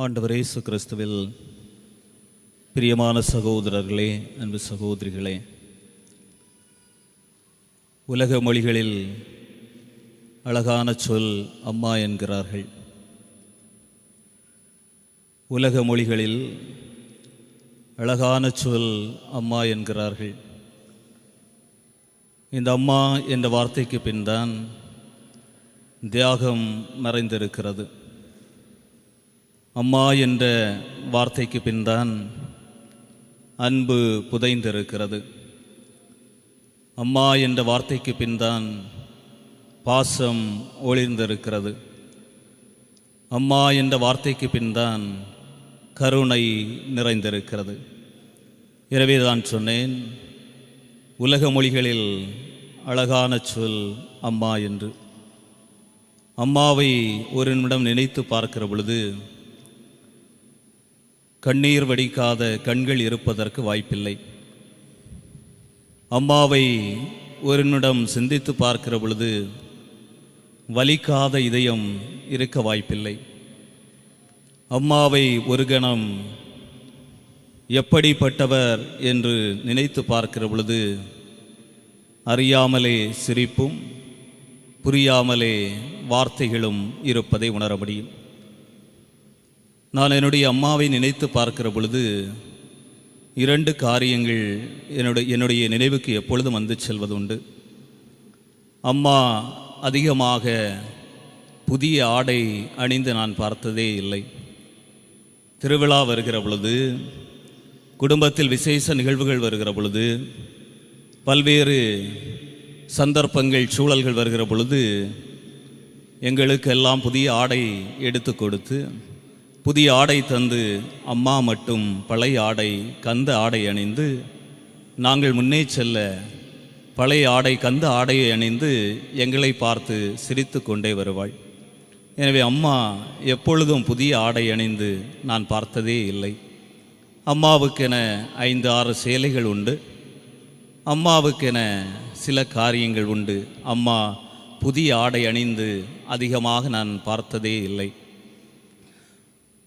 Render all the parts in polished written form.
ஆண்டவர் இயேசு கிறிஸ்துவில் பிரியமான சகோதரர்களே, அன்பு சகோதரிகளே, உலக மொழிகளில் அழகான சொல் அம்மா என்கிறார்கள். உலக மொழிகளில் அழகான சொல் அம்மா என்கிறார்கள். இந்த அம்மா என்ற வார்த்தைக்கு பின் தான் தியாகம் மறைந்திருக்கிறது. அம்மா என்ற வார்த்தைக்கு பின் தான் அன்பு புதைந்திருக்கிறது. அம்மா என்ற வார்த்தைக்கு பின் தான் பாசம் ஒளிர்ந்திருக்கிறது. அம்மா என்ற வார்த்தைக்கு பின் தான் கருணை நிறைந்திருக்கிறது. எனவே தான் சொன்னேன், உலக மொழிகளில் அழகான சொல் அம்மா என்று. அம்மாவை ஒரு நிமிடம் நினைத்து பார்க்கிற பொழுது கண்ணீர் வடிக்காத கண்கள் இருப்பதற்கு வாய்ப்பில்லை. அம்மாவை ஒரு நிமிடம் சிந்தித்து பார்க்கிற பொழுது வலிக்காத இதயம் இருக்க வாய்ப்பில்லை. அம்மாவை ஒரு கணம் எப்படிப்பட்டவர் என்று நினைத்து பார்க்கிற பொழுது அறியாமலே சிரிப்பும் புரியாமலே வார்த்தைகளும் இருப்பதை உணர முடியும். நான் என்னுடைய அம்மாவை நினைத்து பார்க்கிற பொழுது இரண்டு காரியங்கள் என்னுடைய நினைவுக்கு எப்பொழுதும் வந்து செல்வதுண்டு. அம்மா அதிகமாக புதிய ஆடை அணிந்து நான் பார்த்ததே இல்லை. திருவிழா வருகிற பொழுது, குடும்பத்தில் விசேஷ நிகழ்வுகள் வருகிற பொழுது, பல்வேறு சந்தர்ப்பங்கள் சூழல்கள் வருகிற பொழுது எங்களுக்கெல்லாம் புதிய ஆடை எடுத்து கொடுத்து புதிய ஆடை தந்து அம்மா மட்டும் பழைய ஆடை கந்த ஆடை அணிந்து நாங்கள் முன்னே செல்ல பழைய ஆடை கந்த ஆடையை அணிந்து எங்களை பார்த்து சிரித்து கொண்டே வருவாள். எனவே அம்மா எப்பொழுதும் புதிய ஆடை அணிந்து நான் பார்த்ததே இல்லை. அம்மாவுக்கென 5-6 சேலைகள் உண்டு. அம்மாவுக்கென சில காரியங்கள் உண்டு. அம்மா புதிய ஆடை அணிந்து அதிகமாக நான் பார்த்ததே இல்லை.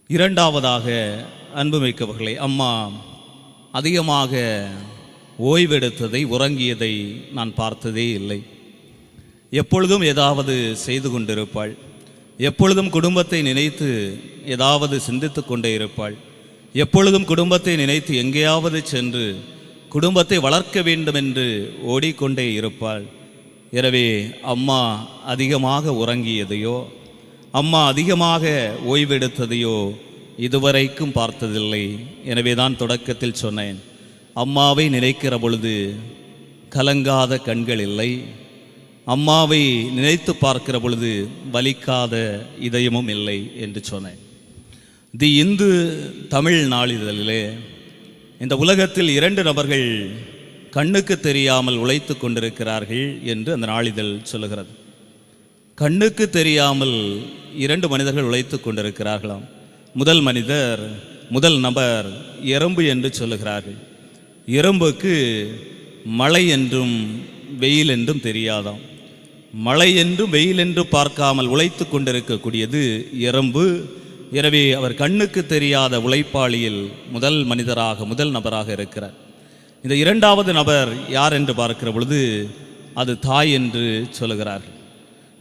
இரண்டாவதாக, அன்புமிக்கவர்களே, அம்மா அதிகமாக ஓய்வெடுத்ததை, உறங்கியதை நான் பார்த்ததே இல்லை. எப்பொழுதும் ஏதாவது செய்து கொண்டிருப்பாள். எப்பொழுதும் குடும்பத்தை நினைத்து ஏதாவது சிந்தித்து கொண்டே இருப்பாள். எப்பொழுதும் குடும்பத்தை நினைத்து எங்கேயாவது சென்று குடும்பத்தை வளர்க்க வேண்டும் என்று ஓடிக்கொண்டே இருப்பாள். எனவே அம்மா அதிகமாக உறங்கியதையோ அம்மா அதிகமாக ஓய்வெடுத்ததையோ இதுவரைக்கும் பார்த்ததில்லை. எனவே தான் தொடக்கத்தில் சொன்னேன், அம்மாவை நினைக்கிற பொழுது கலங்காத கண்கள் இல்லை. அம்மாவை நினைத்து பார்க்கிற பொழுது வலிக்காத இதயமும் இல்லை என்று சொன்னேன். தி இந்து தமிழ் நாளிதழிலே இந்த உலகத்தில் 2 நபர்கள் கண்ணுக்கு தெரியாமல் உழைத்து கொண்டிருக்கிறார்கள் என்று அந்த நாளிதழ் சொல்லுகிறது. கண்ணுக்கு தெரியாமல் 2 மனிதர்கள் உழைத்து கொண்டிருக்கிறார்களாம். முதல் நபர் எறும்பு என்று சொல்லுகிறார்கள். எறும்புக்கு மழை என்றும் வெயில் என்றும் தெரியாதாம். மழை என்றும் வெயில் என்றும் பார்க்காமல் உழைத்து கொண்டிருக்கக்கூடியது எறும்பு. எனவே அவர் கண்ணுக்கு தெரியாத உழைப்பாளியில் முதல் நபராக இருக்கிறார். இந்த 2வது நபர் யார் என்று பார்க்கிற பொழுது அது தாய் என்று சொல்லுகிறார்கள்.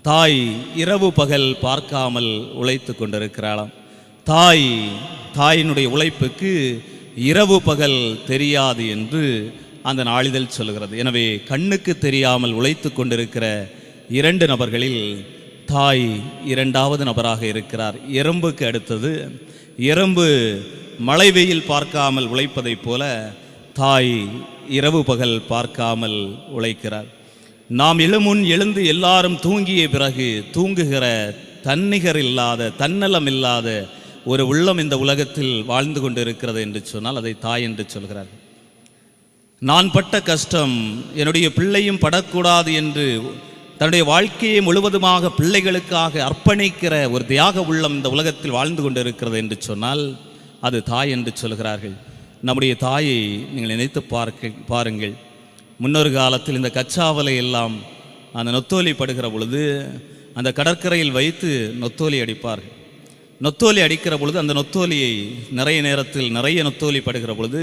தாய் இரவு பகல் பார்க்காமல் உழைத்து கொண்டிருக்கிறாளாம். தாயினுடைய உழைப்புக்கு இரவு பகல் தெரியாது என்று அந்த நாளிதழ் சொல்லுகிறது. எனவே கண்ணுக்கு தெரியாமல் உழைத்து கொண்டிருக்கிற 2 நபர்களில் தாய் 2வது நபராக இருக்கிறார். எறும்புக்கு அடுத்தது. எறும்பு மழை வெயில் பார்க்காமல் உழைப்பதைப் போல தாய் இரவு பகல் பார்க்காமல் உழைக்கிறார். நாம் எழுமுன் எழுந்து எல்லாரும் தூங்கிய பிறகு தூங்குகிற தன்னிகர் இல்லாத தன்னலம் இல்லாத ஒரு உள்ளம் இந்த உலகத்தில் வாழ்ந்து கொண்டு இருக்கிறது என்று சொன்னால் அதை தாய் என்று சொல்கிறார்கள். நான் பட்ட கஷ்டம் என்னுடைய பிள்ளையும் படக்கூடாது என்று தன்னுடைய வாழ்க்கையை முழுவதுமாக பிள்ளைகளுக்காக அர்ப்பணிக்கிற ஒரு தியாக உள்ளம் இந்த உலகத்தில் வாழ்ந்து கொண்டு இருக்கிறது என்று சொன்னால் அது தாய் என்று சொல்கிறார்கள். நம்முடைய தாயை நீங்கள் நினைத்து பாருங்கள். முன்னொரு காலத்தில் இந்த கச்சாவலை எல்லாம் அந்த நொத்தோலி படுகிற பொழுது அந்த கடற்கரையில் வைத்து நொத்தோலி அடிப்பார்கள். நொத்தோலி அடிக்கிற பொழுது அந்த நொத்தோலியை நிறைய நேரத்தில் நிறைய நொத்தோலி படுகிற பொழுது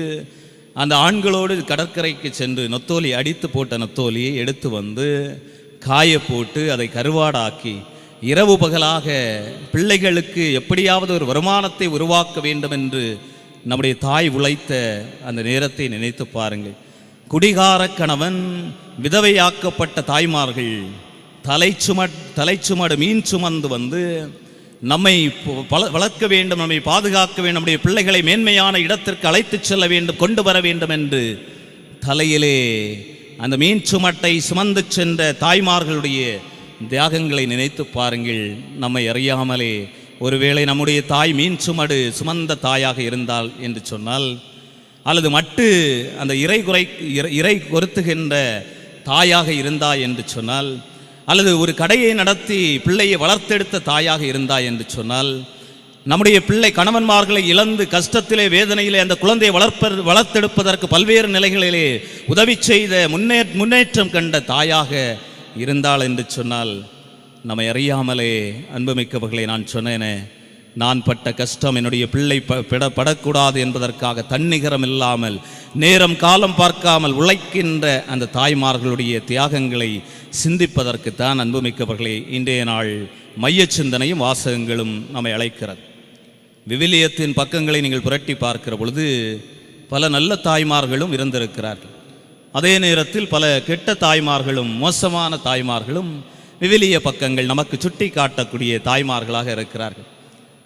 அந்த ஆண்களோடு கடற்கரைக்கு சென்று நொத்தோலி அடித்து போட்ட நொத்தோலியை எடுத்து வந்து காய போட்டு அதை கருவாடாக்கி இரவு பகலாக பிள்ளைகளுக்கு எப்படியாவது ஒரு வருமானத்தை உருவாக்க வேண்டும் என்று நம்முடைய தாய் உழைத்த அந்த நேரத்தை நினைத்து பாருங்கள். குடிகார கணவன், விதவையாக்கப்பட்ட தாய்மார்கள் தலைச்சுமடு மீன் சுமந்து வந்து நம்மை வளர்க்க வேண்டும், நம்மை பாதுகாக்க வேண்டும், நம்முடைய பிள்ளைகளை மேன்மையான இடத்திற்கு அழைத்து செல்ல வேண்டும், கொண்டு வர வேண்டும் என்று தலையிலே அந்த மீன் சுமட்டை சுமந்து சென்ற தாய்மார்களுடைய தியாகங்களை நினைத்து பாருங்கள். நம்மை அறியாமலே ஒருவேளை நம்முடைய தாய் மீன் சுமந்த தாயாக இருந்தால் என்று சொன்னால், அல்லது மட்டு அந்த இறை கொருத்துகின்ற தாயாக இருந்தாய் என்று சொன்னால், அல்லது ஒரு கடையை நடத்தி பிள்ளையை வளர்த்தெடுத்த தாயாக இருந்தாய் என்று சொன்னால், நம்முடைய பிள்ளை கணவன்மார்களை இழந்து கஷ்டத்திலே வேதனையிலே அந்த குழந்தையை வளர்த்தெடுப்பதற்கு பல்வேறு நிலைகளிலே உதவி செய்த முன்னேற்றம் கண்ட தாயாக இருந்தாள் என்று சொன்னால், நம்மை அறியாமலே அன்புமிக்கவர்களை நான் சொன்னேனே, நான் பட்ட கஷ்டம் என்னுடைய பிள்ளை படக்கூடாது என்பதற்காக தன்னிகரம் இல்லாமல் நேரம் காலம் பார்க்காமல் உழைக்கின்ற அந்த தாய்மார்களுடைய தியாகங்களை சிந்திப்பதற்குத்தான் அன்புமிக்கவர்களே இன்றைய நாள் மைய சிந்தனையும் வாசகங்களும் நம்மை அழைக்கிறது. விவிலியத்தின் பக்கங்களை நீங்கள் புரட்டி பார்க்கிற பொழுது பல நல்ல தாய்மார்களும் இருந்திருக்கிறார்கள். அதே நேரத்தில் பல கெட்ட தாய்மார்களும் மோசமான தாய்மார்களும் விவிலிய பக்கங்கள் நமக்கு சுட்டி காட்டக்கூடிய தாய்மார்களாக இருக்கிறார்கள்.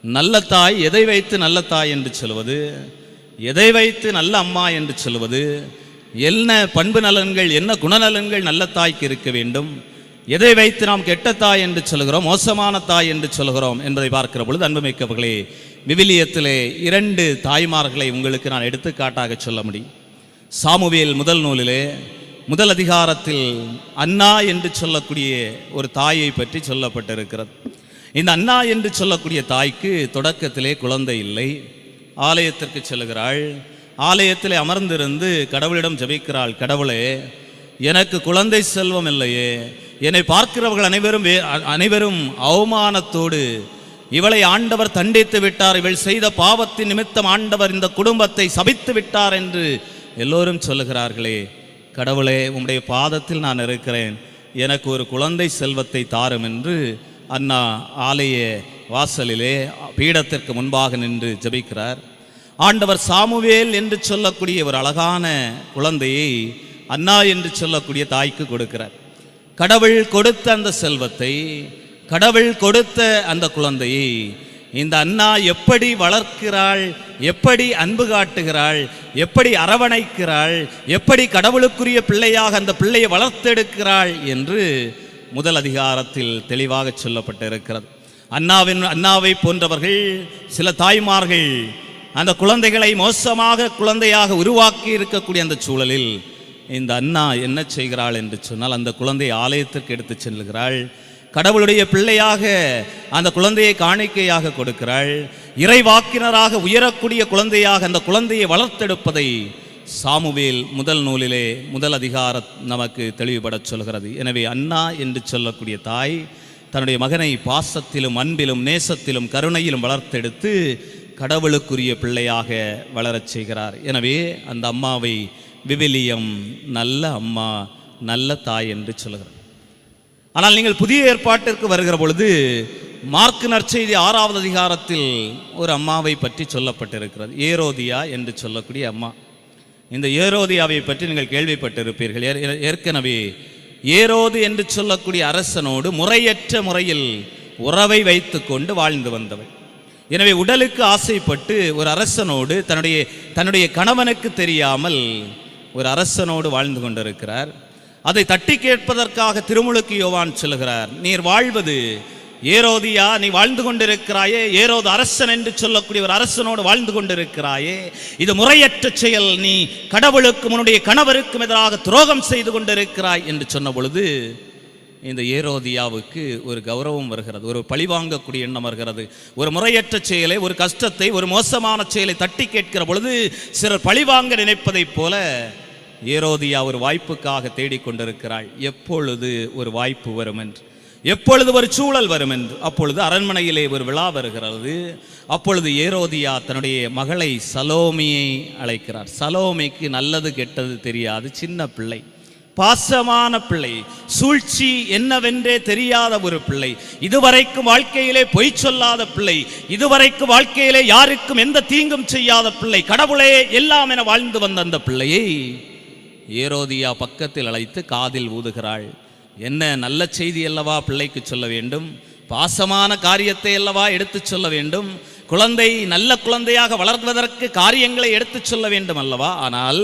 நல்ல தாய் எதை வைத்து நல்ல தாய் என்று சொல்வது, எதை வைத்து நல்ல அம்மா என்று சொல்வது, என்ன பண்பு நலன்கள் என்ன குணநலன்கள் நல்ல தாய்க்கு இருக்க வேண்டும், எதை வைத்து நாம் கெட்ட தாய் என்று சொல்கிறோம், மோசமான தாய் என்று சொல்கிறோம் என்பதை பார்க்கிற பொழுது அன்புமிக்கவர்களே, விவிலியத்திலே 2 தாய்மார்களை உங்களுக்கு நான் எடுத்துக்காட்டாக சொல்ல முடியும். சாமுவேல் முதல் நூலிலே முதல் அதிகாரத்தில் அன்னா என்று சொல்லக்கூடிய ஒரு தாயை பற்றி சொல்லப்பட்டிருக்கிறது. இந்த அன்னா என்று சொல்லக்கூடிய தாய்க்கு தொடக்கத்திலே குழந்தை இல்லை. ஆலயத்திற்கு செல்கிறாள். ஆலயத்திலே அமர்ந்திருந்து கடவுளிடம் ஜெபிக்கிறாள். கடவுளே, எனக்கு குழந்தை செல்வம் இல்லையே, என்னை பார்க்கிறவர்கள் அனைவரும் அவமானத்தோடு இவளை ஆண்டவர் தண்டித்து விட்டார், இவள் செய்த பாவத்தின் நிமித்தம் ஆண்டவர் இந்த குடும்பத்தை சபித்து விட்டார் என்று எல்லோரும் சொல்லுகிறார்களே, கடவுளே உம்முடைய பாதத்தில் நான் இருக்கிறேன், எனக்கு ஒரு குழந்தை செல்வத்தை தாரும் என்று அண்ணா ஆலய வாசலிலே பீடத்திற்கு முன்பாக நின்று ஜெபிக்கிறார். ஆண்டவர் சாமுவேல் என்று சொல்லக்கூடிய ஒரு அழகான குழந்தையை அண்ணா என்று சொல்லக்கூடிய தாய்க்கு கொடுக்கிறார். கடவுள் கொடுத்த அந்த செல்வத்தை, கடவுள் கொடுத்த அந்த குழந்தையை இந்த அண்ணா எப்படி வளர்க்கிறாள், எப்படி அன்பு காட்டுகிறாள், எப்படி அரவணைக்கிறாள், எப்படி கடவுளுக்குரிய பிள்ளையாக அந்த பிள்ளையை வளர்த்தெடுக்கிறாள் என்று முதல் அதிகாரத்தில் தெளிவாக சொல்லப்பட்டிருக்கிறது. அண்ணாவை போன்றவர்கள் சில தாய்மார்கள் அந்த குழந்தைகளை மோசமாக குழந்தையாக உருவாக்கி இருக்கக்கூடிய அந்த சூழலில் இந்த அண்ணா என்ன செய்கிறாள் என்று சொன்னால், அந்த குழந்தையை ஆலயத்திற்கு எடுத்து செல்கிறாள். கடவுளுடைய பிள்ளையாக அந்த குழந்தையை காணிக்கையாக கொடுக்கிறாள். இறைவாக்கினராக உயரக்கூடிய குழந்தையாக அந்த குழந்தையை வளர்த்தெடுப்பதை சாமுவேல் முதல் நூலிலே முதல் அதிகாரம் நமக்கு தெளிவுபட சொல்கிறது. எனவே அண்ணா என்று சொல்லக்கூடிய தாய் தன்னுடைய மகனை பாசத்திலும் அன்பிலும் நேசத்திலும் கருணையிலும் வளர்த்தெடுத்து கடவுளுக்குரிய பிள்ளையாக வளரச் செய்கிறார். எனவே அந்த அம்மாவை விவிலியம் நல்ல அம்மா, நல்ல தாய் என்று சொல்கிறது. ஆனால் நீங்கள் புதிய ஏற்பாட்டிற்கு வருகிற பொழுது மார்க்கு நற்செய்தி 6வது அதிகாரத்தில் ஒரு அம்மாவை பற்றி சொல்லப்பட்டிருக்கிறது. ஏரோதியா என்று சொல்லக்கூடிய அம்மா. இந்த ஏரோதியாவை பற்றி நீங்கள் கேள்விப்பட்டிருப்பீர்கள். ஏற்கனவே ஏரோது என்று சொல்லக்கூடிய அரசனோடு முறையற்ற முறையில் உறவை வைத்து கொண்டு வாழ்ந்து வந்தவள். எனவே உடலுக்கு ஆசைப்பட்டு ஒரு அரசனோடு தன்னுடைய கணவனுக்கு தெரியாமல் ஒரு அரசனோடு வாழ்ந்து கொண்டிருக்கிறார். அதை தட்டி கேட்பதற்காக திருமுழுக்கு யோவான் சொல்லுகிறார், நீர் வாழ்வது ஏரோதியா, நீ வாழ்ந்து கொண்டிருக்கிறாயே, ஏரோது அரசன் என்று சொல்லக்கூடிய ஒரு அரசனோடு வாழ்ந்து கொண்டிருக்கிறாயே, இது முறையற்ற செயல், நீ கடவுளுக்கும் உன்னுடைய கணவருக்கும் எதிராக துரோகம் செய்து கொண்டிருக்கிறாய் என்று சொன்ன பொழுது இந்த ஏரோதியாவுக்கு ஒரு கௌரவம் வருகிறது, ஒரு பழிவாங்கக்கூடிய எண்ணம் வருகிறது. ஒரு முறையற்ற செயலை, ஒரு கஷ்டத்தை, ஒரு மோசமான செயலை தட்டி கேட்கிற பொழுது சிலர் பழிவாங்க நினைப்பதைப் போல ஏரோதியா ஒரு வாய்ப்புக்காக தேடிக்கொண்டிருக்கிறாள். எப்பொழுது ஒரு வாய்ப்பு வரும் என்று. எப்பொழுது ஒரு சூழல் வரும் என்று. அப்பொழுது அரண்மனையிலே ஒரு விழா வருகிறது. அப்பொழுது ஏரோதியா தன்னுடைய மகளை சலோமியை அழைக்கிறார். சலோமிக்கு நல்லது கெட்டது தெரியாது, சின்ன பிள்ளை, பாசமான பிள்ளை, சூழ்ச்சி என்னவென்றே தெரியாத ஒரு பிள்ளை, இதுவரைக்கும் வாழ்க்கையிலே பொய் சொல்லாத பிள்ளை, இதுவரைக்கும் வாழ்க்கையிலே யாருக்கும் எந்த தீங்கும் செய்யாத பிள்ளை, கடவுளே எல்லாம் என வாழ்ந்து வந்த அந்த பிள்ளையை ஏரோதியா பக்கத்தில் அழைத்து காதில் ஊதுகிறாள். என்ன நல்ல செய்தி அல்லவா பிள்ளைக்கு சொல்ல வேண்டும், பாசமான காரியத்தை அல்லவா எடுத்து சொல்ல வேண்டும், குழந்தை நல்ல குழந்தையாக வளர்வதற்கு காரியங்களை எடுத்து சொல்ல வேண்டும் அல்லவா. ஆனால்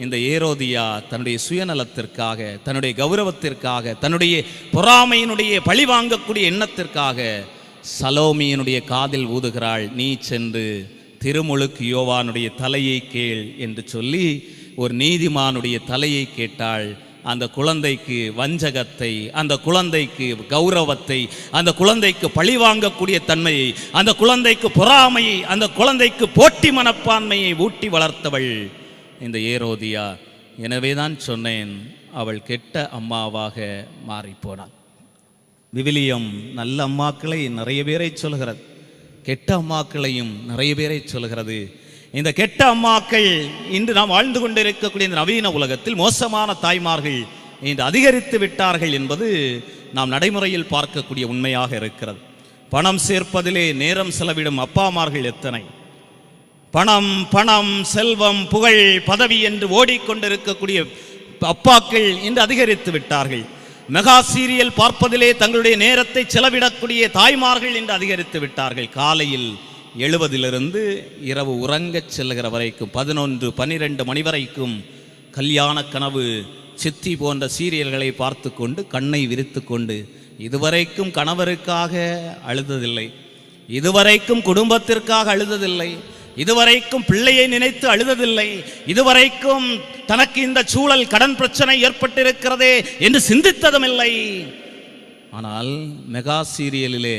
இந்த ஏரோதியா தன்னுடைய சுயநலத்திற்காக, தன்னுடைய கௌரவத்திற்காக, தன்னுடைய பொறாமையினுடைய பழி வாங்கக்கூடிய எண்ணத்திற்காக சலோமியினுடைய காதில் ஊதுகிறாள். நீ சென்று திருமுழுக்கு யோவானுடைய தலையை கேள் என்று சொல்லி ஒரு நீதிமானுடைய தலையை கேட்டாள். அந்த குழந்தைக்கு வஞ்சகத்தை, அந்த குழந்தைக்கு கௌரவத்தை, அந்த குழந்தைக்கு பழி வாங்கக்கூடிய தன்மையை, அந்த குழந்தைக்கு பொறாமையை, அந்த குழந்தைக்கு போட்டி மனப்பான்மையை ஊட்டி வளர்த்தவள் இந்த ஏரோதியா. எனவே தான் சொன்னேன், அவள் கெட்ட அம்மாவாக மாறிப்போனாள். விவிலியம் நல்ல அம்மாக்களை நிறைய பேரை சொல்கிறது, கெட்ட அம்மாக்களையும் நிறைய பேரை சொல்கிறது. இந்த கெட்ட அம்மாக்கள் இன்று நாம் வாழ்ந்து கொண்டிருக்கக்கூடிய இந்த நவீன உலகத்தில் மோசமான தாய்மார்கள் இன்று அதிகரித்து விட்டார்கள் என்பது நாம் நடைமுறையில் பார்க்கக்கூடிய உண்மையாக இருக்கிறது. பணம் சேர்ப்பதிலே நேரம் செலவிடும் அப்பாமார்கள் எத்தனை, பணம் பணம் செல்வம் புகழ் பதவி என்று ஓடிக்கொண்டிருக்கக்கூடிய அப்பாக்கள் இன்று அதிகரித்து விட்டார்கள். மெகா சீரியல் பார்ப்பதிலே தங்களுடைய நேரத்தை செலவிடக்கூடிய தாய்மார்கள் இன்று அதிகரித்து விட்டார்கள். காலையில் எழுவதிலிருந்து இரவு உறங்கச் செல்கிற வரைக்கும் 11-12 மணி வரைக்கும் கல்யாண கனவு, சித்தி போன்ற சீரியல்களை பார்த்து கொண்டு கண்ணை விரித்து கொண்டு இதுவரைக்கும் கணவருக்காக அழுததில்லை, இதுவரைக்கும் குடும்பத்திற்காக அழுததில்லை, இதுவரைக்கும் பிள்ளையை நினைத்து அழுததில்லை, இதுவரைக்கும் தனக்கு இந்த சூழல் கடன் பிரச்சனை ஏற்பட்டிருக்கிறதே என்று சிந்தித்ததும் இல்லை. ஆனால் மெகா சீரியலிலே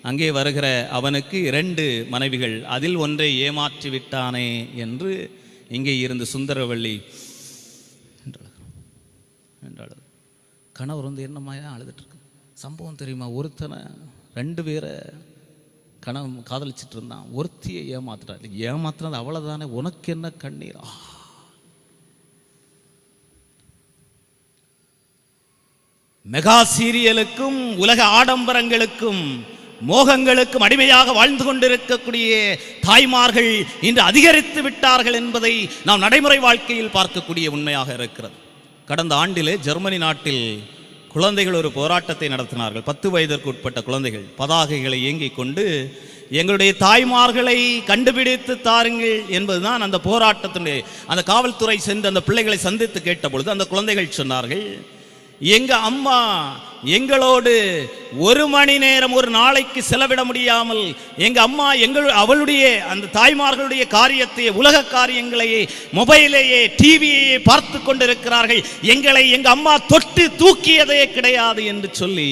அங்கே வருகிற அவனுக்கு 2 மனைவிகள், அதில் ஒன்றை ஏமாற்றி விட்டானே என்று இங்கே இருந்து சுந்தரவள்ளி என்றாள். கணவர் வந்து என்னம்மாயா அழுதுட்டு இருக்கு, சம்பவம் தெரியுமா, ஒருத்தனை 2 பேரை கணவன் காதலிச்சிட்டு இருந்தான், ஒருத்தியை ஏமாத்துறாரு, ஏமாத்துறது அவ்வளவுதானே, உனக்கு என்ன கண்ணீர். மெகா சீரியலுக்கும் உலக ஆடம்பரங்களுக்கும் மோகங்களுக்கும் அடிமையாக வாழ்ந்து கொண்டிருக்கக்கூடிய தாய்மார்கள் இன்று அதிகரித்து விட்டார்கள் என்பதை நாம் நடைமுறை வாழ்க்கையில் பார்க்கக்கூடிய உண்மையாக இருக்கிறது. கடந்த ஆண்டிலே ஜெர்மனி நாட்டில் குழந்தைகள் ஒரு போராட்டத்தை நடத்தினார்கள். 10 வயதிற்கு உட்பட்ட குழந்தைகள் பதாகைகளை ஏங்கிக் கொண்டு எங்களுடைய தாய்மார்களை கண்டுபிடித்து தாருங்கள் என்பதுதான் அந்த போராட்டத்தினுடைய. அந்த காவல்துறை சென்று அந்த பிள்ளைகளை சந்தித்து கேட்ட பொழுது அந்த குழந்தைகள் சொன்னார்கள், எங்க அம்மா எங்களோடு 1 மணி நேரம் ஒரு நாளைக்கு செலவிட முடியாமல், எங்க அம்மா அவளுடைய அந்த தாய்மார்களுடைய காரியத்தை, உலக காரியங்களையே, மொபைலையே, டிவியையே பார்த்து கொண்டிருக்கிறார்கள், எங்களை எங்க அம்மா தொட்டு தூக்கியதே கிடையாது என்று சொல்லி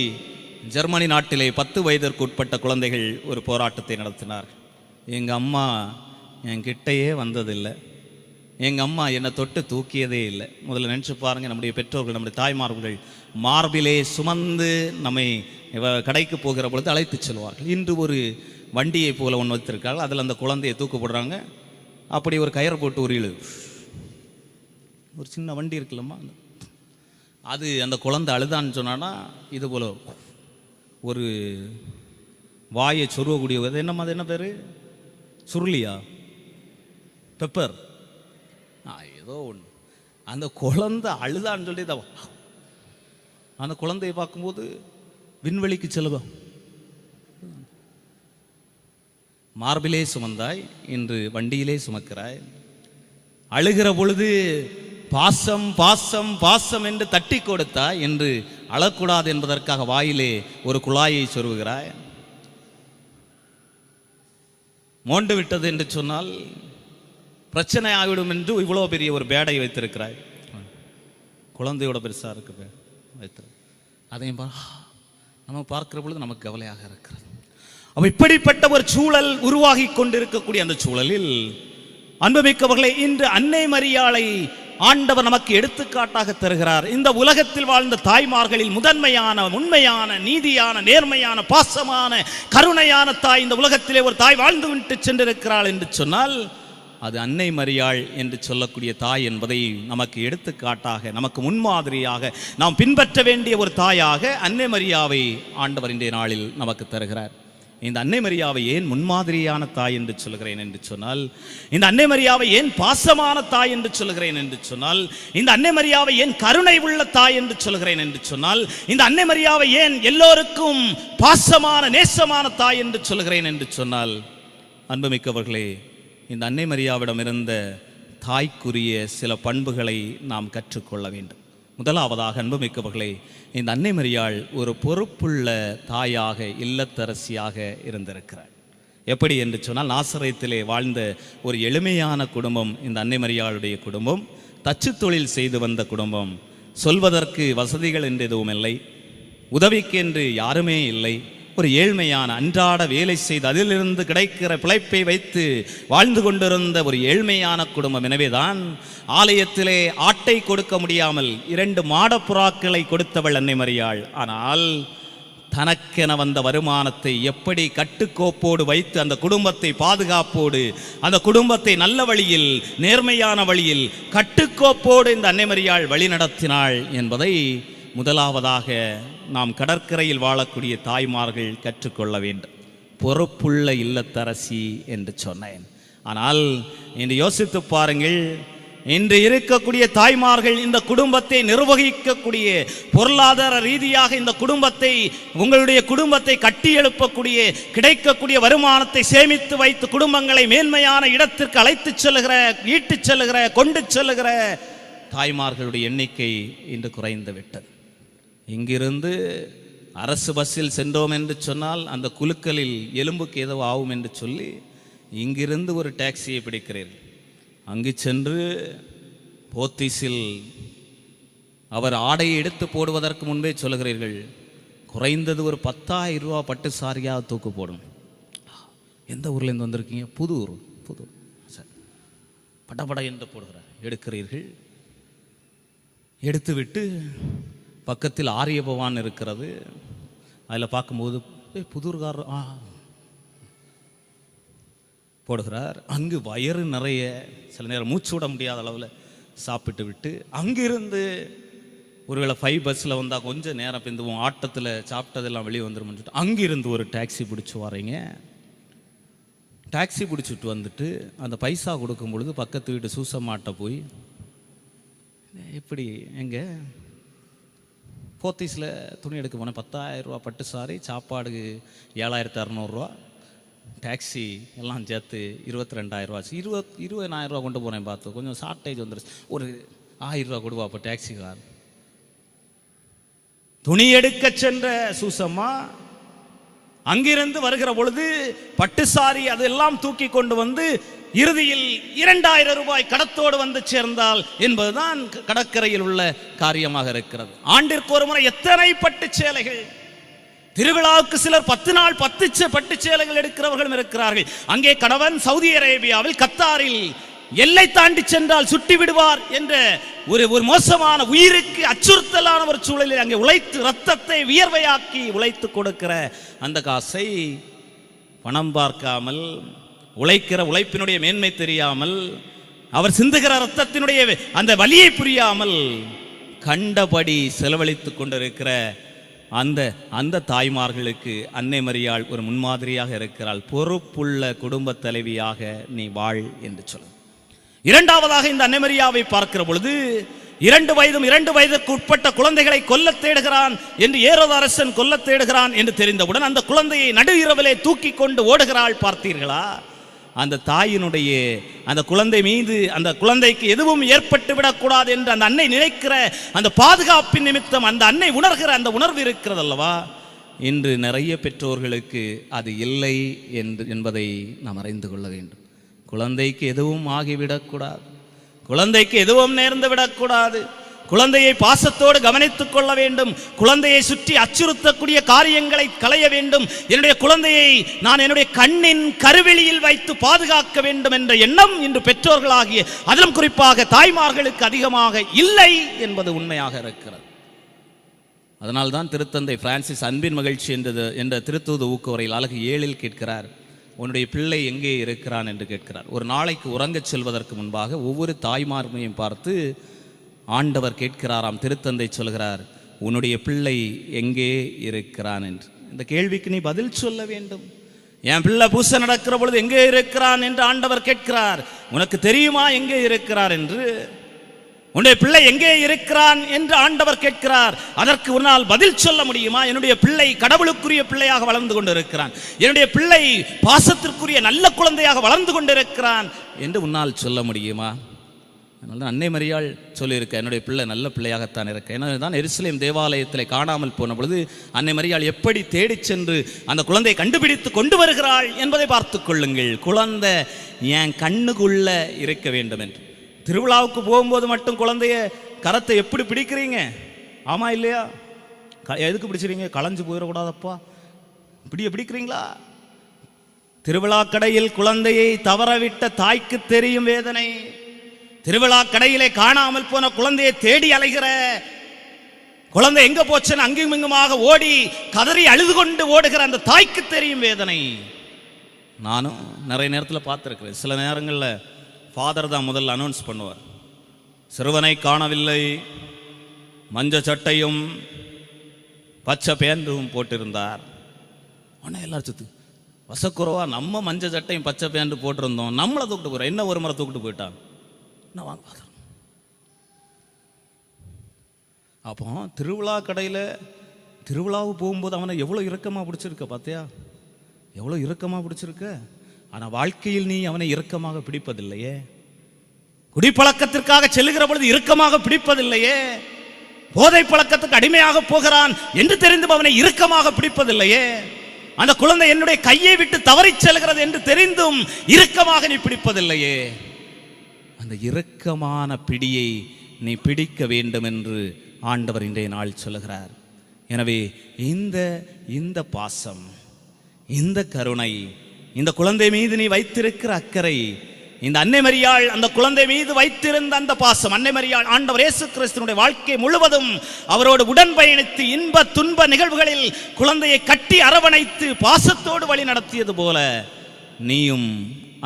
ஜெர்மனி நாட்டிலே 10 வயதிற்கு உட்பட்ட குழந்தைகள் ஒரு போராட்டத்தை நடத்தினார்கள். எங்க அம்மா என்கிட்டையே வந்ததில்லை, எங்கள் அம்மா என்னை தொட்டு தூக்கியதே இல்லை. முதல்ல நினச்சி பாருங்கள், நம்முடைய பெற்றோர்கள், நம்முடைய தாய்மார்கள் மார்பிலே சுமந்து நம்மை கடைக்கு போகிற பொழுது அழைத்து செல்வார்கள். இன்று ஒரு வண்டியை போல ஒன்று வைத்திருக்கார்கள், அதில் அந்த குழந்தையை தூக்கு போடுறாங்க, அப்படி ஒரு கயிறு போட்டு ஒரு இழு, ஒரு சின்ன வண்டி இருக்குல்லம்மா, அது அந்த குழந்தை அழுதான்னு சொன்னான்னா இது போல ஒரு வாயை சொருவக்கூடிய, என்னம்மா அது என்ன பேர், சுருளியா, பெப்பர், ஏதோ ஒன்று. அந்த குழந்தை அழுதான்னு சொல்லி அந்த குழந்தையை பார்க்கும்போது விண்வெளிக்கு செல்வம். மார்பிலே சுமந்தாய், இன்று வண்டியிலே சுமக்கிறாய். அழுகிற பொழுது பாசம் பாசம் பாசம் என்று தட்டி கொடுத்தாய், என்று அழக்கூடாது என்பதற்காக வாயிலே ஒரு குழாயை சொருவுகிறாய். மோண்டு விட்டது என்று சொன்னால் பிரச்சனை ஆகிவிடும் என்று இவ்வளோ பெரிய ஒரு பேடை வைத்திருக்கிறாய், குழந்தையோட பெருசாக இருக்கு வைத்திரு. அதையும் நம்ம பார்க்கிற பொழுது நமக்கு கவலையாக இருக்கிறது. அப்போ இப்படிப்பட்ட ஒரு சூழல் உருவாகி கொண்டிருக்கக்கூடிய அந்த சூழலில் அன்புமிக்கவர்களை, இன்று அன்னை மரியாளை ஆண்டவர் நமக்கு எடுத்துக்காட்டாக தருகிறார். இந்த உலகத்தில் வாழ்ந்த தாய்மார்களில் முதன்மையான, உண்மையான, நீதியான, நேர்மையான, பாசமான, கருணையான தாய் இந்த உலகத்திலே ஒரு தாய் வாழ்ந்து விட்டு சென்றிருக்கிறாள் என்று சொன்னால் அது அன்னை மரியாள் என்று சொல்லக்கூடிய தாய் என்பதை நமக்கு எடுத்துக்காட்டாக, நமக்கு முன்மாதிரியாக நாம் பின்பற்ற வேண்டிய ஒரு தாயாக அன்னை மரியாவை ஆண்டவர் இன்றைய நாளில் நமக்கு தருகிறார். இந்த அன்னை மரியாவை ஏன் முன்மாதிரியான தாய் என்று சொல்கிறேன் என்று சொன்னால், இந்த அன்னை மரியாவை ஏன் பாசமான தாய் என்று சொல்கிறேன் என்று சொன்னால், இந்த அன்னை மரியாவை ஏன் கருணை உள்ள தாய் என்று சொல்கிறேன் என்று சொன்னால், இந்த அன்னை மரியாவை ஏன் எல்லோருக்கும் பாசமான, நேசமான தாய் என்று சொல்கிறேன் என்று சொன்னால், அன்புமிக்கவர்களே, இந்த அன்னை மரியாவிடம் இருந்த தாய்க்குரிய சில பண்புகளை நாம் கற்றுக்கொள்ள வேண்டும். முதலாவதாக அன்புமிக்கவர்களே, இந்த அன்னை மரியாள் ஒரு பொறுப்புள்ள தாயாக, இல்லத்தரசியாக இருந்திருக்கிறார். எப்படி என்று சொன்னால், நாசரேத்திலே வாழ்ந்த ஒரு எளிமையான குடும்பம் இந்த அன்னை மரியாளுடைய குடும்பம். தச்சு தொழில் செய்து வந்த குடும்பம். சொல்வதற்கு வசதிகள் என்று எதுவும் இல்லை, உதவிக்கு என்று யாருமே இல்லை. ஒரு ஏழ்மையான, அன்றாட வேலை செய்து அதிலிருந்து கிடைக்கிற பிழைப்பை வைத்து வாழ்ந்து கொண்டிருந்த ஒரு ஏழ்மையான குடும்பம். எனவேதான் ஆலயத்திலே ஆட்டை கொடுக்க முடியாமல் 2 மாடப்புறாக்களை கொடுத்தவள் அன்னை மரியாள். ஆனால் தனக்கென வந்த வருமானத்தை எப்படி கட்டுக்கோப்போடு வைத்து அந்த குடும்பத்தை பாதுகாப்போடு, அந்த குடும்பத்தை நல்ல வழியில், நேர்மையான வழியில், கட்டுக்கோப்போடு இந்த அன்னை மரியாள் வழி நடத்தினாள் என்பதை முதலாவதாக நாம் கடற்கரையில் வாழக்கூடிய தாய்மார்கள் கற்றுக்கொள்ள வேண்டும். பொறுப்புள்ள இல்லத்தரசி என்று சொன்னேன். ஆனால் இன்று யோசித்து பாருங்கள், இன்று இருக்கக்கூடிய தாய்மார்கள் இந்த குடும்பத்தை நிர்வகிக்கக்கூடிய, பொருளாதார ரீதியாக இந்த குடும்பத்தை, உங்களுடைய குடும்பத்தை கட்டி எழுப்பக்கூடிய, கிடைக்கக்கூடிய வருமானத்தை சேமித்து வைத்து குடும்பங்களை மேன்மையான இடத்திற்கு அழைத்து செல்லுகிற, ஈட்டு செல்லுகிற, கொண்டு செல்லுகிற தாய்மார்களுடைய எண்ணிக்கை இன்று குறைந்து விட்டது. இங்கிருந்து அரசு பஸ்ஸில் சென்றோம் என்று சொன்னால் அந்த குலுக்கலில் எலும்புக்கு ஏதோ ஆகும் என்று சொல்லி இங்கிருந்து ஒரு டாக்ஸியை பிடிக்கிறீர்கள். அங்கு சென்று போத்தீஸில் அவர் ஆடையை எடுத்து போடுவதற்கு முன்பே சொல்லுகிறீர்கள், குறைந்தது ஒரு 10,000 ரூபா பட்டு சாரியாக தூக்கு போடும். எந்த ஊர்லேருந்து வந்திருக்கீங்க? புதூர். சரி, படபட என்று போடுகிறார். எடுக்கிறீர்கள். எடுத்துவிட்டு பக்கத்தில் ஆரிய பவான் இருக்கிறது. அதில் பார்க்கும்போது புதூர்காரர் போடுகிறார். அங்கு வயிறு நிறைய, சில நேரம் மூச்சு விட முடியாத அளவில் சாப்பிட்டு விட்டு அங்கிருந்து ஒருவேளை 5 பஸ்ஸில் வந்தால் கொஞ்சம் நேரம் பிந்துவோம், ஆட்டத்தில் சாப்பிட்டதெல்லாம் வெளியே வந்துடும். அங்கிருந்து ஒரு டாக்ஸி பிடிச்சி வரீங்க. டாக்ஸி பிடிச்சிட்டு வந்துட்டு அந்த பைசா கொடுக்கும் பொழுது பக்கத்து வீட்டு சூசம்மாட்ட போய், இப்படி எங்கே போத்தீஸில் துணி எடுக்க போனேன், 10,000 ரூபா பட்டு சாரி, சாப்பாடு 7,600 ரூபா, டாக்ஸி எல்லாம் சேர்த்து 22,000 ரூபா, 20,000 ரூபா கொண்டு போனேன். பார்த்து கொஞ்சம் ஷார்ட்டேஜ் வந்துருச்சு, ஒரு 1,000 ரூபா கொடுவா. அப்போ டாக்ஸிக்கார் துணி எடுக்க சென்ற சூசம்மா அங்கிருந்து வருகிற பொழுது பட்டு சாரி அதெல்லாம் தூக்கி கொண்டு வந்து இறுதியில் 2,000 ரூபாய் கடத்தோடு வந்து சேர்ந்தால் என்பதுதான் கடற்கரையில் உள்ள காரியமாக இருக்கிறது. ஆண்டிற்கு ஒரு முறை எத்தனை பட்டு சேலைகள்! திருவிழாவுக்கு சிலர் 10 நாள் 10 பட்டு சேலைகள் எடுக்கிறவர்களும் இருக்கிறார்கள். அங்கே கணவன் சவுதி அரேபியாவில், கத்தாரில் எல்லை தாண்டி சென்றால் சுட்டி விடுவார் என்ற ஒரு மோசமான, உயிருக்கு அச்சுறுத்தலான ஒரு சூழலில் அங்கே உழைத்து ரத்தத்தை வியர்வையாக்கி உழைத்து கொடுக்கிற அந்த காசை பணம் பார்க்காமல், உழைக்கிற உழைப்பினுடைய மேன்மை தெரியாமல், அவர் சிந்துகிற ரத்தத்தினுடைய அந்த வலியை புரியாமல் கண்டபடி செலவழித்து கொண்டிருக்கிற அந்த தாய்மார்களுக்கு அன்னை மரியாள் ஒரு முன்மாதிரியாக இருக்கிறாள். பொறுப்புள்ள குடும்ப தலைவியாக நீ வாழ் என்று சொல்ல. இரண்டாவதாக இந்த அன்னை மரியாவை பார்க்கிற பொழுது 2 வயதும் 2 வயதுக்கு உட்பட்ட குழந்தைகளை கொல்ல தேடுகிறான் என்று ஏரோது அரசன் கொல்ல தேடுகிறான் என்று தெரிந்தவுடன் அந்த குழந்தையை நடு இரவிலே தூக்கி கொண்டு ஓடுகிறாள். பார்த்தீர்களா? அந்த தாயினுடைய அந்த குழந்தை மீது, அந்த குழந்தைக்கு எதுவும் ஏற்பட்டு விடக்கூடாது என்று அந்த அன்னை நினைக்கிற அந்த பாதுகாப்பின் நிமித்தம் அந்த அன்னை உணர்கிற அந்த உணர்வு இருக்கிறது அல்லவா? இன்று நிறைய பெற்றோர்களுக்கு அது இல்லை என்பதை நாம் அறிந்து கொள்ள வேண்டும். குழந்தைக்கு எதுவும் ஆகிவிடக்கூடாது, குழந்தைக்கு எதுவும் நேர்ந்து விடக்கூடாது, குழந்தையை பாசத்தோடு கவனித்துக் கொள்ள வேண்டும். குழந்தையை சுற்றி அச்சுறுத்தக்கூடிய காரியங்களை களைய வேண்டும். என்னுடைய குழந்தையை நான் என்னுடைய கண்ணின் கருவெளியில் வைத்து பாதுகாக்க வேண்டும் என்ற எண்ணம் இன்று பெற்றோர்களாகிய, அதிலும் குறிப்பாக தாய்மார்களுக்கு அதிகமாக இல்லை என்பது உண்மையாக இருக்கிறது. அதனால்தான் திருத்தந்தை பிரான்சிஸ் அன்பின் மகிழ்ச்சி என்ற திருத்தூது ஊக்குவரையில் அழகு 7 கேட்கிறார், உன்னுடைய பிள்ளை எங்கே இருக்கிறான் என்று கேட்கிறார். ஒரு நாளைக்கு உறங்கச் செல்வதற்கு முன்பாக ஒவ்வொரு தாய்மார்மையும் பார்த்து ஆண்டவர் கேட்கிறாராம், திருத்தந்தை சொல்கிறார், உன்னுடைய பிள்ளை எங்கே இருக்கிறான் என்று. இந்த கேள்விக்கு நீ பதில் சொல்ல வேண்டும். என் பிள்ளை பூசை நடக்கிற பொழுது எங்கே இருக்கிறான் என்று ஆண்டவர் கேட்கிறார். உனக்கு தெரியுமா எங்கே இருக்கிறார் என்று? உன்னுடைய பிள்ளை எங்கே இருக்கிறான் என்று ஆண்டவர் கேட்கிறார். அதற்கு ஒரு நாள் பதில் சொல்ல முடியுமா? என்னுடைய பிள்ளை கடவுளுக்குரிய பிள்ளையாக வளர்ந்து கொண்டிருக்கிறான், என்னுடைய பிள்ளை பாசத்திற்குரிய நல்ல குழந்தையாக வளர்ந்து கொண்டிருக்கிறான் என்று உன்னால் சொல்ல முடியுமா? அதனால அன்னை மரியாள் சொல்லியிருக்க, என்னுடைய பிள்ளை நல்ல பிள்ளையாகத்தான் இருக்க. ஏன்னா தான் எருசலேம் தேவாலயத்தில் காணாமல் போன பொழுது அன்னை மரியாள் எப்படி தேடி சென்று அந்த குழந்தையை கண்டுபிடித்து கொண்டு வருகிறாள் என்பதை பார்த்து கொள்ளுங்கள். குழந்தை என் கண்ணுக்குள்ள இருக்க வேண்டும் என்று. திருவிழாவுக்கு போகும்போது மட்டும் குழந்தைய கரத்தை எப்படி பிடிக்கிறீங்க? ஆமா இல்லையா? எதுக்கு பிடிச்சிருங்க? களைஞ்சு போயிடக்கூடாதப்பா, இப்படியே பிடிக்கிறீங்களா? திருவிழா கடையில் குழந்தையை தவறவிட்ட தாய்க்கு தெரியும் வேதனை. திருவிழா கடையிலே காணாமல் போன குழந்தையை தேடி அலைகிற, குழந்தை எங்க போச்சுன்னு அங்கும் இங்குமாக ஓடி கதறி அழுது கொண்டு ஓடுகிற அந்த தாய்க்கு தெரியும் வேதனை. நானும் நிறைய நேரத்தில் பார்த்துருக்கிறேன். சில நேரங்களில் ஃபாதர் தான் முதல்ல அனௌன்ஸ் பண்ணுவார், சிறுவனை காணவில்லை, மஞ்சள் சட்டையும் பச்சை பேண்டும் போட்டிருந்தார். ஆனால் எல்லாரும் சுத்து வசக்குறவா, நம்ம மஞ்சள் சட்டையும் பச்சை பேண்டு போட்டிருந்தோம், நம்மளை தூக்கிட்டு போகிறோம், என்ன ஒரு முறை தூக்கிட்டு போயிட்டான். அப்போ திருவிழா கடையில் திருவிழாவுக்கு போகும்போது அவனை எவ்வளோ இறுக்கமாக பிடிச்சிருக்க பார்த்தியா? எவ்வளோ இறுக்கமாக பிடிச்சிருக்க. ஆனால் வாழ்க்கையில் நீ அவனை இறுக்கமாக பிடிப்பதில்லையே. குடிப்பழக்கத்திற்காக செல்லுகிற பொழுது இறுக்கமாக பிடிப்பதில்லையே. போதை பழக்கத்துக்கு அடிமையாக போகிறான் என்று தெரிந்தும் அவனை இறுக்கமாக பிடிப்பதில்லையே. அந்த குழந்தை என்னுடைய கையை விட்டு தவறி செல்கிறது என்று தெரிந்தும் இறுக்கமாக நீ பிடிப்பதில்லையே. அந்த இறுக்கமான பிடியை நீ பிடிக்க வேண்டும் என்று ஆண்டவர் இன்றைய நாள் சொல்லுகிறார். எனவே இந்த பாசம், இந்த கருணை, இந்த குழந்தை மீது நீ வைத்திருக்கிற அக்கறை, இந்த அன்னை மரியாள் அந்த குழந்தை மீது வைத்திருந்த அந்த பாசம், அன்னை மரியாள் ஆண்டவர் இயேசு கிறிஸ்துவினுடைய வாழ்க்கை முழுவதும் அவரோடு உடன் பயணித்து இன்ப துன்ப நிகழ்வுகளில் குழந்தையை கட்டி அரவணைத்து பாசத்தோடு வழி நடத்தியது போல நீயும்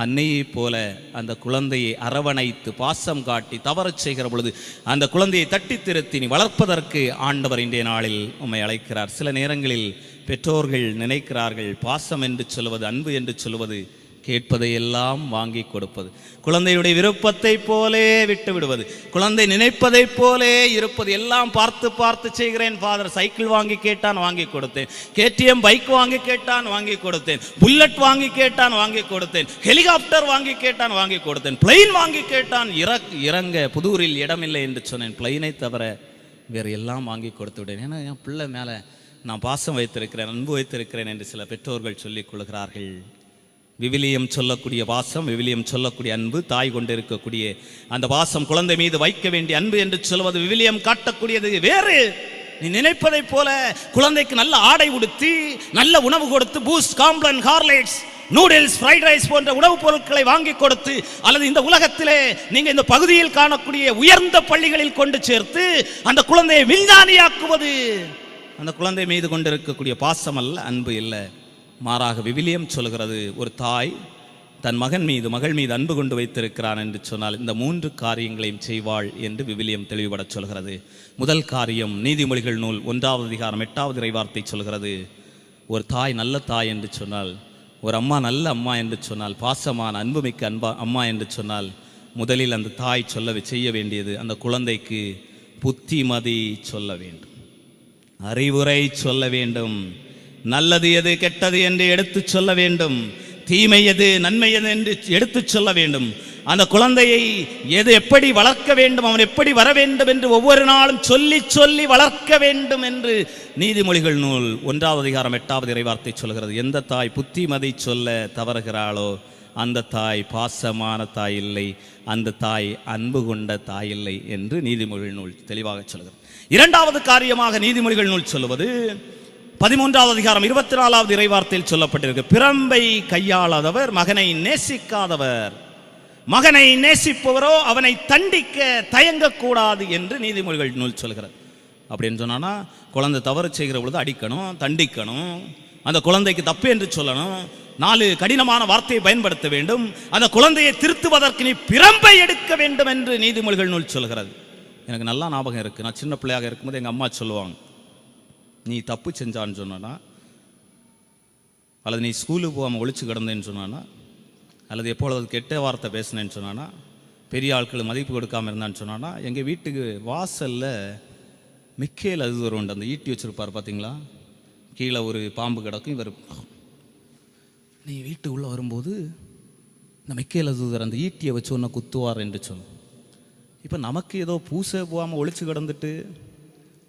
அன்னையை போல அந்த குழந்தையை அரவணைத்து பாசம் காட்டி தவறு செய்கிற பொழுது அந்த குழந்தையை தட்டி திருத்தி நீ வளர்ப்பதற்கு ஆண்டவர் இன்றைய நாளில் உம்மை அழைக்கிறார். சில நேரங்களில் பெற்றோர்கள் நினைக்கிறார்கள், பாசம் என்று சொல்வது, அன்பு என்று சொல்வது கேட்பதையெல்லாம் வாங்கி கொடுப்பது, குழந்தையுடைய விருப்பத்தை போலே விட்டு விடுவது, குழந்தை நினைப்பதை போலே இருப்பது, எல்லாம் பார்த்து பார்த்து செய்கிறேன். ஃபாதர் சைக்கிள் வாங்கி கேட்டான், வாங்கி கொடுத்தேன். கேடிஎம் பைக் வாங்கி கேட்டான், வாங்கி கொடுத்தேன். புல்லட் வாங்கி கேட்டான், வாங்கி கொடுத்தேன். ஹெலிகாப்டர் வாங்கி கேட்டான், வாங்கி கொடுத்தேன். பிளைன் வாங்கி கேட்டான், இறங்க புதூரில் இடமில்லை என்று சொன்னேன். பிளைனை தவிர வேறு எல்லாம் வாங்கி கொடுத்து விட்டேன். ஏன்னா என் பிள்ளை மேலே நான் பாசம் வைத்திருக்கிறேன், அன்பு வைத்திருக்கிறேன் என்று சில பெற்றோர்கள் சொல்லிக் கொள்கிறார்கள். விவிலியம் சொல்லக்கூடிய பாசம், விவிலியம் சொல்லக்கூடிய அன்பு, தாய் கொண்டிருக்கக்கூடிய அந்த பாசம், குழந்தை மீது வைக்க வேண்டிய அன்பு என்று சொல்வது விவிலியம் காட்டக்கூடியது வேறு. நீ நினைப்பதை போல குழந்தைக்கு நல்ல ஆடை உடுத்தி, நல்ல உணவு கொடுத்து, boost, Complan, Horlicks, noodles, fried rice போன்ற உணவுப் பொருட்களை வாங்கி கொடுத்து, அல்லது இந்த உலகத்திலே நீங்க இந்த பகுதியில் காணக்கூடிய உயர்ந்த பள்ளிகளில் கொண்டு சேர்த்து அந்த குழந்தையை விஞ்ஞானியாக்குவது அந்த குழந்தை மீது கொண்டிருக்கக்கூடிய பாசம் அல்ல, அன்பு இல்லை. மாறாக விவிலியம் சொல்கிறது, ஒரு தாய் தன் மகன் மீது மகள் மீது அன்பு கொண்டு வைத்திருக்கிறான் என்று சொன்னால் இந்த 3 காரியங்களையும் செய்வாள் என்று விவிலியம் தெளிவுபட சொல்கிறது. முதல் காரியம், நீதிமொழிகள் நூல் 1ஆம் அதிகாரம் 8வது இறைவார்த்தை சொல்கிறது, ஒரு தாய் நல்ல தாய் என்று சொன்னால், ஒரு அம்மா நல்ல அம்மா என்று சொன்னால், பாசமான அன்புமிக்க அம்மா என்று சொன்னால், முதலில் அந்த தாய் செய்ய வேண்டியது அந்த குழந்தைக்கு புத்திமதி சொல்ல வேண்டும், அறிவுரை சொல்ல வேண்டும். நல்லது எது கெட்டது என்று எடுத்து சொல்ல வேண்டும், தீமை எது நன்மை எது என்று எடுத்து சொல்ல வேண்டும். அந்த குழந்தையை எது எப்படி வளர்க்க வேண்டும், அவன் எப்படி வர வேண்டும் என்று ஒவ்வொரு நாளும் சொல்லி சொல்லி வளர்க்க வேண்டும் என்று நீதிமொழிகள் நூல் 1ஆம் அதிகாரம் 8வது இறைவார்த்தை சொல்கிறது. எந்த தாய் புத்திமதி சொல்ல தவறுகிறாளோ அந்த தாய் பாசமான தாய் இல்லை, அந்த தாய் அன்பு கொண்ட தாய் இல்லை என்று நீதிமொழிகள் நூல் தெளிவாக சொல்கிறது. இரண்டாவது காரியமாக நீதிமொழிகள் நூல் சொல்லுவது 13வது அதிகாரம் 24வது இறைவார்த்தையில் சொல்லப்பட்டிருக்கு. பிரம்பை கையாளாதவர் மகனை நேசிக்காதவர், மகனை நேசிப்பவரோ அவனை தண்டிக்க தயங்கக்கூடாது என்று நீதிமொழிகள் நூல் சொல்கிறது. அப்படின்னு சொன்னா குழந்தை தவறு செய்கிற பொழுது அடிக்கணும், தண்டிக்கணும், அந்த குழந்தைக்கு தப்பு என்று சொல்லணும், 4 கடினமான வார்த்தையை பயன்படுத்த வேண்டும், அந்த குழந்தையை திருத்துவதற்கு நீ பிரம்பை எடுக்க வேண்டும் என்று நீதிமொழிகள் நூல் சொல்கிறது. எனக்கு நல்லா ஞாபகம் இருக்குது. நான் சின்ன பிள்ளையாக இருக்கும்போது எங்கள் அம்மா சொல்லுவாங்க, நீ தப்பு செஞ்சான்னு சொன்னா, அல்லது நீ ஸ்கூலுக்கு போகாமல் ஒழிச்சு கிடந்தேன்னு சொன்னானா, அல்லது எப்பொழுது கெட்ட வார்த்தை பேசினேன்னு சொன்னானா, பெரிய ஆட்கள் மதிப்பு கொடுக்காமல் இருந்தான்னு சொன்னானா, எங்கள் வீட்டுக்கு வாசலில் மிக்கேல் அது உண்டு, அந்த ஈட்டி வச்சுருப்பார் பார்த்தீங்களா, கீழே ஒரு பாம்பு கிடக்கும், இவர் நீ வீட்டு உள்ளே வரும்போது இந்த மிக்கேல் அதுதர் அந்த ஈட்டியை வச்சு ஒன்று குத்துவார் என்று சொன்னோம். இப்போ நமக்கு ஏதோ பூசை போகாமல் ஒழிச்சு கிடந்துட்டு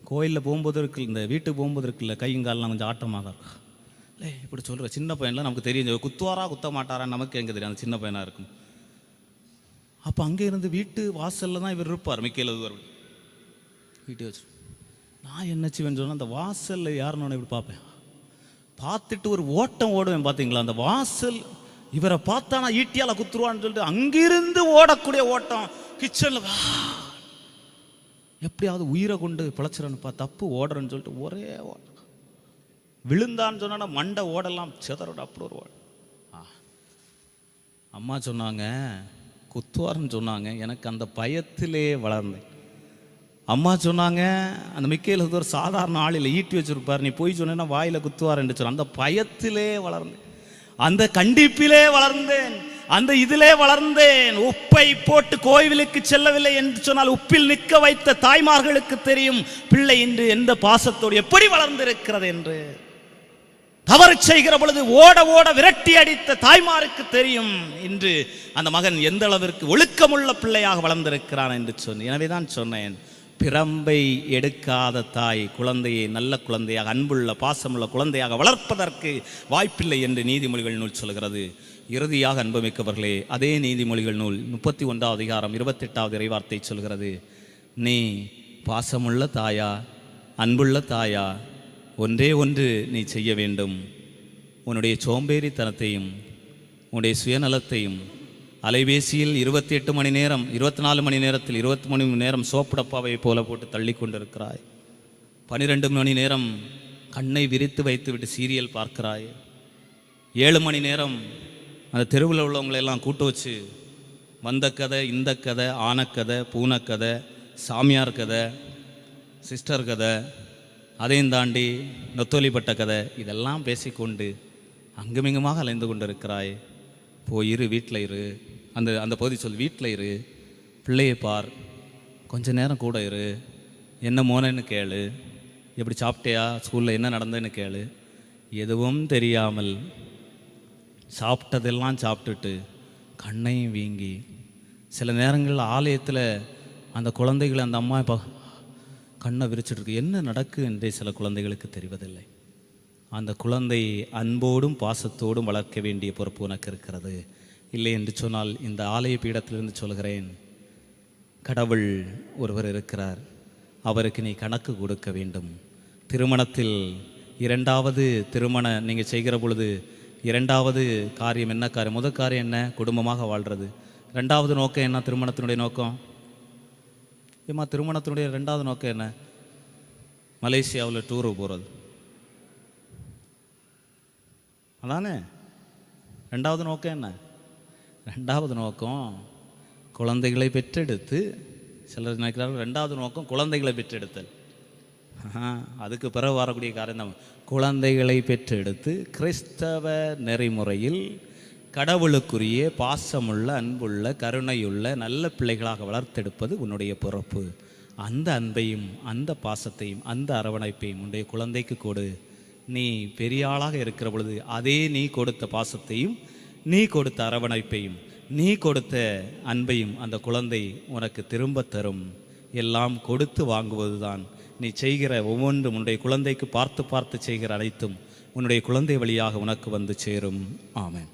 கோயிலில் போகும்போது இருக்குல்ல, இந்த வீட்டுக்கு போகும்போது இருக்குல்ல, கைங்காலெலாம் கொஞ்சம் ஆட்டமாக இருக்கும். இல்லை இப்படி சொல்கிற சின்ன பையன்லாம் நமக்கு தெரியும், குத்துவாரா குத்த மாட்டாரான்னு நமக்கு எங்கே தெரியும், அந்த சின்ன பையனாக இருக்கும். அப்போ அங்கே இருந்து வீட்டு வாசலில் தான் இவர் இருப்பார், மிக்கேல் அதுதர் வீட்டை வச்சு. நான் என்ன செய்வேன்னு சொன்னால், அந்த வாசலில் யாருன்னு இப்படி பார்ப்பேன், பார்த்துட்டு ஒரு ஓட்டம் ஓடுவேன் பார்த்தீங்களா, அந்த வாசல் இவரை பார்த்தா நான் ஈட்டியால் குத்துருவான்னு சொல்லிட்டு அங்கிருந்து ஓடக்கூடிய ஓட்டம், கிச்சனில் எப்படியாவது உயிரை கொண்டு பிழைச்சிடணுப்பா, தப்பு ஓடுறேன்னு சொல்லிட்டு ஒரே ஓட்டம். விழுந்தான்னு சொன்னா மண்டை ஓடலாம் செதறோட அப்படி ஒரு ஓடம். அம்மா சொன்னாங்க குத்துவார்னு சொன்னாங்க, எனக்கு அந்த பயத்திலே வளர்ந்தேன். அம்மா சொன்னாங்க அந்த மிக்கேல் ஒரு சாதாரண ஆளில் ஈட்டி வச்சிருப்பார், நீ போய் சொன்னா வாயில் குத்துவார் என்று சொன்ன, அந்த பயத்திலே வளர்ந்தேன், அந்த கண்டிப்பிலே வளர்ந்தேன், அந்த இதிலே வளர்ந்தேன். உப்பை போட்டு கோவிலுக்கு செல்லவில்லை என்று சொன்னால் உப்பில் நிற்க வைத்த தாய்மார்களுக்கு தெரியும் பிள்ளை இன்று எந்த பாசத்தோடு எப்படி வளர்ந்திருக்கிறது என்று. தவறு செய்கிற பொழுது ஓட ஓட விரட்டி அடித்த தாய்மாருக்கு தெரியும் இன்று அந்த மகன் எந்த அளவிற்கு ஒழுக்கமுள்ள பிள்ளையாக வளர்ந்திருக்கிறான் என்று சொன்னேன். எனவே தான் சொன்னேன், பிரம்பை எடுக்காத தாய் குழந்தையை நல்ல குழந்தையாக, அன்புள்ள பாசமுள்ள குழந்தையாக வளர்ப்பதற்கு வாய்ப்பில்லை என்று நீதிமொழிகள் நூல் சொல்கிறது. இறுதியாக அன்புமிக்கவர்களே, அதே நீதிமொழிகள் நூல் 31வது அதிகாரம் 28வது இறைவார்த்தை சொல்கிறது, நீ பாசமுள்ள தாயா, அன்புள்ள தாயா, ஒன்றே ஒன்று நீ செய்ய வேண்டும், உன்னுடைய சோம்பேறித்தனத்தையும் உன்னுடைய சுயநலத்தையும் அலைபேசியில் 28 மணி நேரம் 24 மணி நேரத்தில் 20 மணி நேரம் சோப்புடப்பாவை போல போட்டு தள்ளி கொண்டிருக்கிறாய், 12 மணி நேரம் கண்ணை விரித்து வைத்துவிட்டு சீரியல் பார்க்கிறாய், 7 மணி நேரம் அந்த தெருவில் உள்ளவங்களெல்லாம் கூட்டு வச்சு வந்த கதை, இந்த கதை, ஆனக்கதை, பூனைக்கதை, சாமியார் கதை, சிஸ்டர் கதை, அதையும் தாண்டி நொத்தொலிப்பட்ட கதை, இதெல்லாம் பேசிக்கொண்டு அங்குமிங்குமாக அலைந்து கொண்டிருக்கிறாய். போயிரு, வீட்டில் இரு, அந்த அந்த பகுதி சொல், வீட்டில் இரு, பிள்ளையை பார், கொஞ்ச நேரம் கூட இரு, என்ன மோனன்னு கேளு, எப்படி சாப்பிட்டியா, ஸ்கூலில் என்ன நடந்ததுன்னு கேளு. எதுவும் தெரியாமல் சாப்பிட்டதெல்லாம் சாப்பிட்டுட்டு கண்ணையும் வீங்கி, சில நேரங்களில் ஆலயத்தில் அந்த குழந்தைகளை அந்த அம்மா இப்போ கண்ணை விரிச்சிட்ருக்கு, என்ன நடக்கு என்றே சில குழந்தைகளுக்கு தெரிவதில்லை. அந்த குழந்தை அன்போடும் பாசத்தோடும் வளர்க்க வேண்டிய பொறுப்பு உனக்கு இருக்கிறது. இல்லை என்று சொன்னால் இந்த ஆலய பீடத்திலிருந்து சொல்கிறேன், கடவுள் ஒருவர் இருக்கிறார், அவருக்கு நீ கணக்கு கொடுக்க வேண்டும். திருமணத்தில் 2வது திருமணம் நீங்கள் செய்கிற பொழுது 2வது காரியம் என்ன காரியம்? முதல் காரியம் என்ன? குடும்பமாக வாழ்கிறது. 2வது நோக்கம் என்ன? திருமணத்தினுடைய நோக்கம் ஏம்மா, திருமணத்தினுடைய 2வது நோக்கம் என்ன? மலேசியாவில் டூரு போகிறது அதானே. 2வது நோக்கம் என்ன? 2வது நோக்கம் குழந்தைகளை பெற்றெடுத்து, சிலர் நினைக்கிறார்கள் 2வது நோக்கம் குழந்தைகளை பெற்றெடுத்தல். அதுக்கு பிறகு வரக்கூடிய காரியம் தான் குழந்தைகளை பெற்றெடுத்து கிறிஸ்தவ நெறிமுறையில் கடவுளுக்குரிய பாசமுள்ள, அன்புள்ள, கருணையுள்ள நல்ல பிள்ளைகளாக வளர்த்தெடுப்பது உன்னுடைய பொறுப்பு. அந்த அன்பையும் அந்த பாசத்தையும் அந்த அரவணைப்பையும் உன்னுடைய குழந்தைக்கு கொடு. நீ பெரிய ஆளாக இருக்கிற பொழுது அதே நீ கொடுத்த பாசத்தையும் நீ கொடுத்த அரவணைப்பையும் நீ கொடுத்த அன்பையும் அந்த குழந்தை உனக்கு திரும்ப தரும். எல்லாம் கொடுத்து வாங்குவது தான் நீ செய்கிற ஒவ்வொன்றும். உன்னுடைய குழந்தைக்கு பார்த்து பார்த்து செய்கிற அனைத்தும் உன்னுடைய குழந்தை வழியாக உனக்கு வந்து சேரும். ஆமென்.